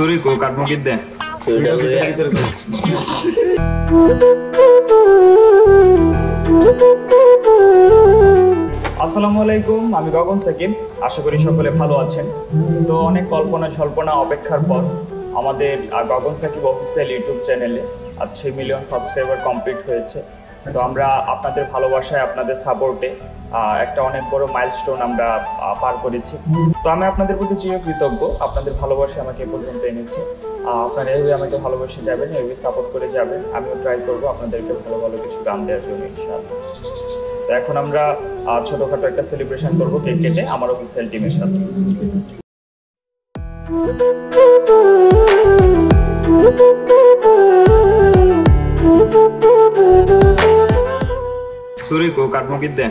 ছুরি কো কাটমো কি দে আসসালামু আলাইকুম, আমি গগন সাকিব। আশা করি সকলে ভালো আছেন। তো অনেক কল্পনা জল্পনা অপেক্ষার পর আমাদের গগন সাকিব অফিসিয়াল ইউটিউব চ্যানেলে 3 মিলিয়ন সাবস্ক্রাইবার কমপ্লিট হয়েছে। তো আমরা আপনাদের ভালোবাসায়, আপনাদের সাপোর্টে একটা অনেক বড় মাইলস্টোন আমরা পার করেছি। তো আমি আপনাদের প্রতি চিরকৃতজ্ঞ। আপনাদের ভালোবাসা আমাকে এ পর্যন্ত এনেছে। আপনারা এইভাবে আমাকে ভালোবেসে যাবেন, এইভাবে সাপোর্ট করে যাবেন। আমিও ট্রাই করবো আপনাদেরকে ভালো ভালো কিছু গান দেওয়ার জন্য, ইনশাআল্লাহ। তো এখন আমরা ছোটখাটো একটা সেলিব্রেশন করবো কেক কেটে আমার অফিসিয়াল টিমের সাথে। ছুরি কো কাটমো কি দে